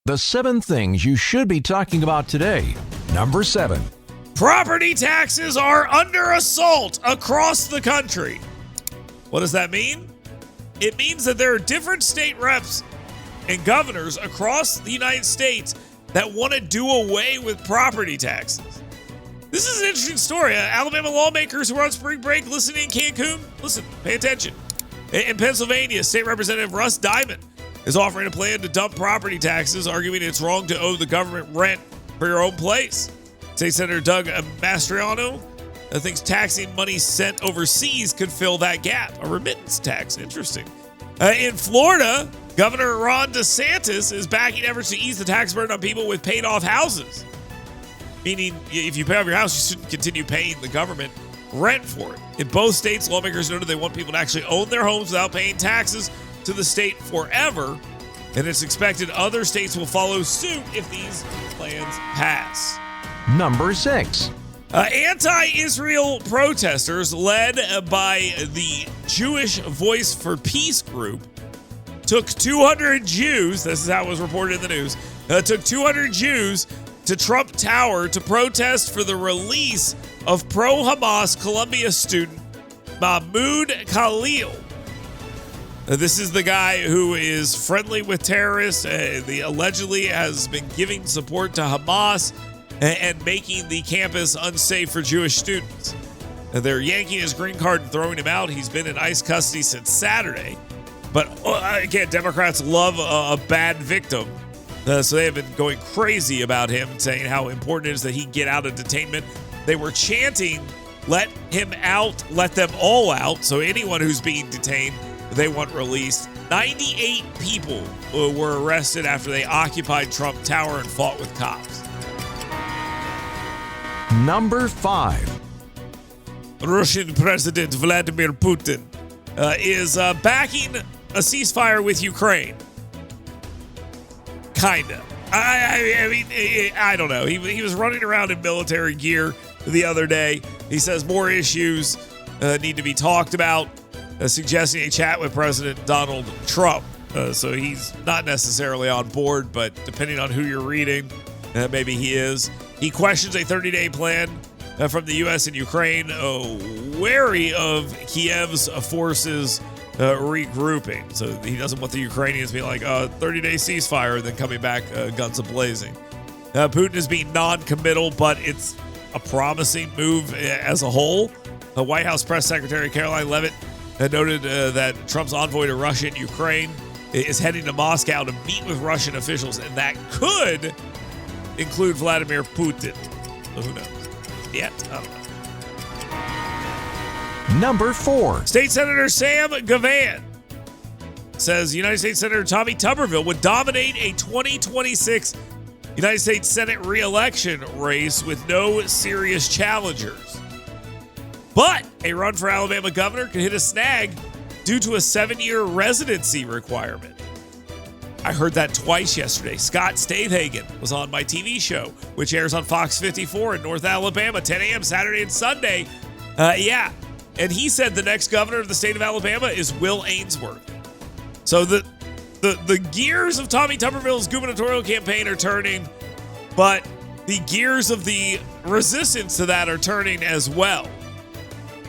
The 7 things you should be talking about today. Number 7. Property taxes are under assault across the country. What does that mean? It means that there are different state reps and governors across the United States that want to do away with property taxes. This is an interesting story. Alabama lawmakers who are on spring break listening in Cancun, listen, pay attention. In Pennsylvania, State Representative Russ Diamond is offering a plan to dump property taxes, arguing it's wrong to owe the government rent for your own place. State Senator Doug Mastriano thinks taxing money sent overseas could fill that gap. A remittance tax. Interesting. In Florida, Governor Ron DeSantis is backing efforts to ease the tax burden on people with paid-off houses. Meaning, if you pay off your house, you shouldn't continue paying the government rent for it. In both states, lawmakers noted they want people to actually own their homes without paying taxes to the state forever, and it's expected other states will follow suit if these plans pass. Number 6. Anti-Israel protesters led by the Jewish Voice for Peace group took 200 Jews, this is how it was reported in the news, took 200 Jews to Trump Tower to protest for the release of pro-Hamas Columbia student Mahmoud Khalil. This is the guy who is friendly with terrorists, allegedly has been giving support to Hamas and making the campus unsafe for Jewish students. They're yanking his green card and throwing him out. He's been in ICE custody since Saturday. But again, Democrats love a bad victim. So they have been going crazy about him, saying how important it is that he get out of detainment. They were chanting, let him out, let them all out. So anyone who's being detained, they want released. 98 people were arrested after they occupied Trump Tower and fought with cops. Number 5. Russian President Vladimir Putin is backing a ceasefire with Ukraine. Kinda. I mean, I don't know. He was running around in military gear the other day. He says more issues need to be talked about, suggesting a chat with President Donald Trump. So he's not necessarily on board, but depending on who you're reading, maybe he is. He questions a 30-day plan from the U.S. and Ukraine, wary of Kiev's forces regrouping. So he doesn't want the Ukrainians being like, 30-day ceasefire, and then coming back guns a-blazing. Putin is being non-committal, but it's a promising move as a whole. The White House Press Secretary Caroline Leavitt noted that Trump's envoy to Russia and Ukraine is heading to Moscow to meet with Russian officials, and that could include Vladimir Putin. So who knows? Yet, I don't know. Number 4. State Senator Sam Gavan says United States Senator Tommy Tuberville would dominate a 2026 United States Senate re-election race with no serious challengers. But a run for Alabama governor could hit a snag due to a 7-year residency requirement. I heard that twice yesterday. Scott Stathhagen was on my TV show, which airs on Fox 54 in North Alabama, 10 a.m. Saturday and Sunday. And he said the next governor of the state of Alabama is Will Ainsworth. So the gears of Tommy Tuberville's gubernatorial campaign are turning, but the gears of the resistance to that are turning as well.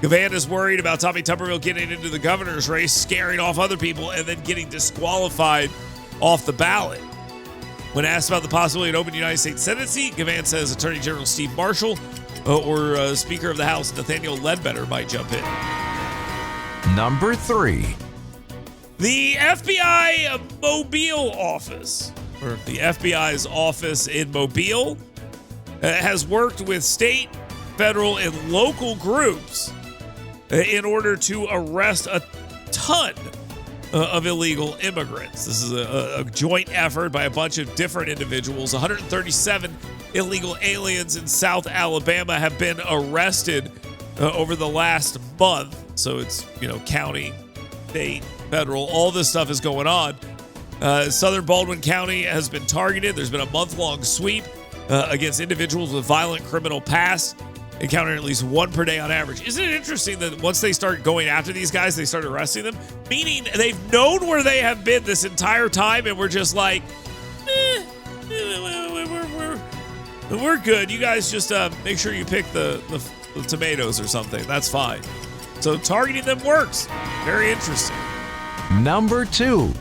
Gavan is worried about Tommy Tuberville getting into the governor's race, scaring off other people, and then getting disqualified off the ballot. When asked about the possibility of an open United States Senate seat, Gavan says Attorney General Steve Marshall or Speaker of the House Nathaniel Ledbetter might jump in. Number 3. The FBI Mobile office, or the FBI's office in Mobile, has worked with state, federal, and local groups in order to arrest a ton of illegal immigrants. This is a joint effort by a bunch of different individuals. 137 illegal aliens in South Alabama have been arrested over the last month. So it's, county, state, federal, all this stuff is going on. Southern Baldwin County has been targeted. There's been a month-long sweep against individuals with violent criminal past, encountering at least one per day on average. Isn't it interesting that once they start going after these guys, they start arresting them? Meaning they've known where they have been this entire time, and we're just like, We're good. You guys just make sure you pick the tomatoes or something. That's fine. So targeting them works. Very interesting. Number 2.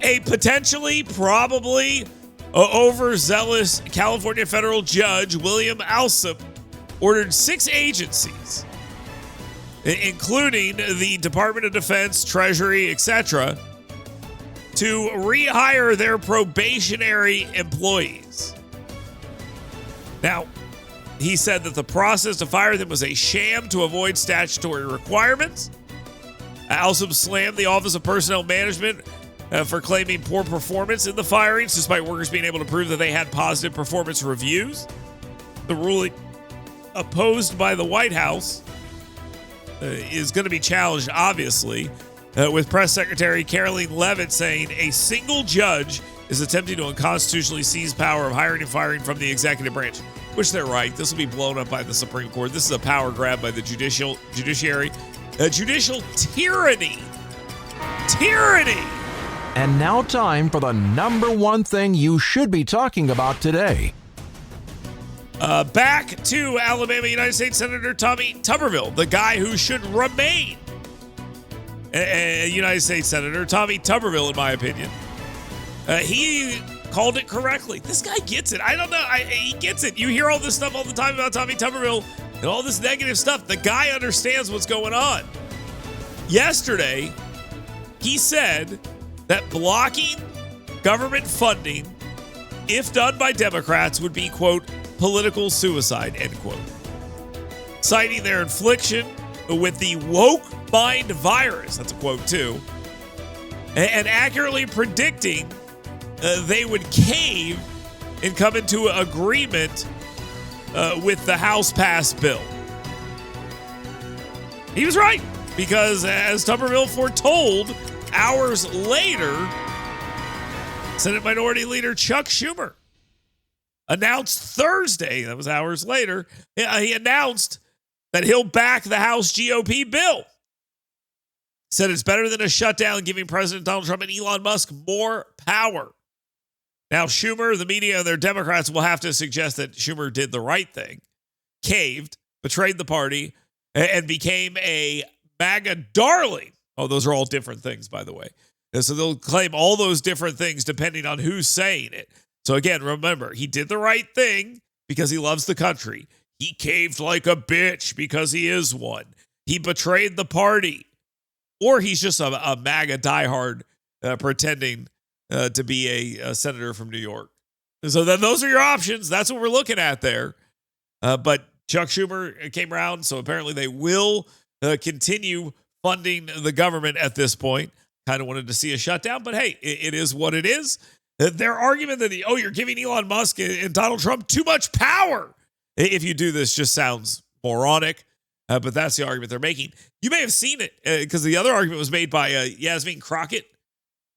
A potentially, probably overzealous California federal judge, William Alsup, ordered 6 agencies, including the Department of Defense, Treasury, etc., to rehire their probationary employees. Now, he said that the process to fire them was a sham to avoid statutory requirements. Alsup slammed the Office of Personnel Management for claiming poor performance in the firings, despite workers being able to prove that they had positive performance reviews. The ruling, opposed by the White House, is going to be challenged, obviously, with Press Secretary Caroline Leavitt saying a single judge is attempting to unconstitutionally seize power of hiring and firing from the executive branch, which they're right. This will be blown up by the Supreme Court. This is a power grab by the judiciary. Judicial tyranny. Tyranny. And now time for the number 1 thing you should be talking about today. Back to Alabama United States Senator Tommy Tuberville, the guy who should remain a United States Senator. Tommy Tuberville, in my opinion. He called it correctly. This guy gets it. I don't know. He gets it. You hear all this stuff all the time about Tommy Tuberville and all this negative stuff. The guy understands what's going on. Yesterday, he said that blocking government funding, if done by Democrats, would be, quote, political suicide, end quote. Citing their infliction with the woke mind virus, that's a quote too, and accurately predicting they would cave and come into agreement with the House passed bill. He was right, because as Tuberville foretold, hours later, Senate Minority Leader Chuck Schumer announced Thursday, that was hours later, he announced that he'll back the House GOP bill. Said it's better than a shutdown, giving President Donald Trump and Elon Musk more power. Now, Schumer, the media, and their Democrats will have to suggest that Schumer did the right thing, caved, betrayed the party, and became a MAGA darling. Oh, those are all different things, by the way. And so they'll claim all those different things depending on who's saying it. So again, remember, he did the right thing because he loves the country. He caved like a bitch because he is one. He betrayed the party. Or he's just a MAGA diehard pretending to be a senator from New York. So then those are your options. That's what we're looking at there. But Chuck Schumer came around, so apparently they will continue funding the government at this point. Kind of wanted to see a shutdown, but hey, it is what it is. Their argument that, you're giving Elon Musk and Donald Trump too much power if you do this just sounds moronic. But that's the argument they're making. You may have seen it because the other argument was made by Yasmin Crockett,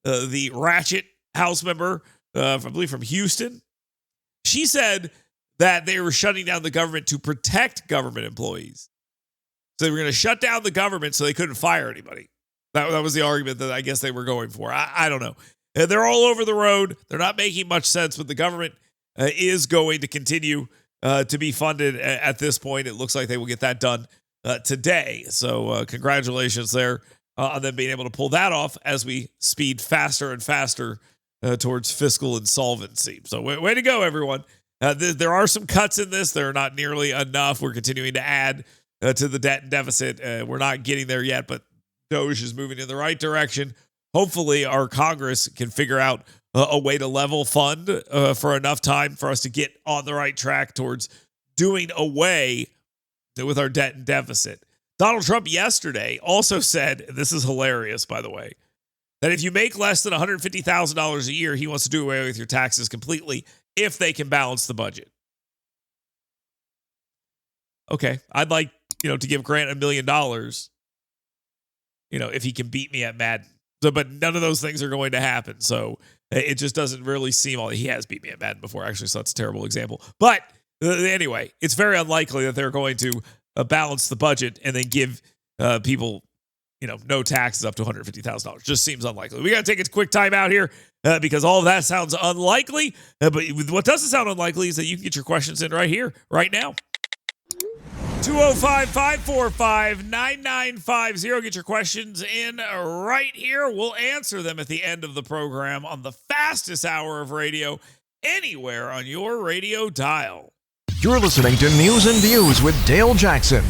the ratchet House member, I believe from Houston. She said that they were shutting down the government to protect government employees. So they were going to shut down the government so they couldn't fire anybody. That was the argument that I guess they were going for. I don't know. They're all over the road. They're not making much sense, but the government is going to continue to be funded at this point. It looks like they will get that done today. So congratulations there on them being able to pull that off as we speed faster and faster towards fiscal insolvency. So way to go, everyone. There are some cuts in this. They're not nearly enough. We're continuing to add to the debt and deficit. We're not getting there yet, but DOGE is moving in the right direction. Hopefully our Congress can figure out a way to level fund for enough time for us to get on the right track towards doing away with our debt and deficit. Donald Trump yesterday also said, this is hilarious, by the way, that if you make less than $150,000 a year, he wants to do away with your taxes completely if they can balance the budget. Okay, I'd like, to give Grant $1 million, if he can beat me at Madden. So, but none of those things are going to happen. So it just doesn't really seem he has beat me at Madden before, actually, so that's a terrible example. But anyway, it's very unlikely that they're going to balance the budget and then give people no taxes up to $150,000. Just seems unlikely. We got to take a quick time out here because all of that sounds unlikely. But what doesn't sound unlikely is that you can get your questions in right here, right now. 205-545-9950. Get your questions in right here. We'll answer them at the end of the program on the fastest hour of radio anywhere on your radio dial. You're listening to News and Views with Dale Jackson.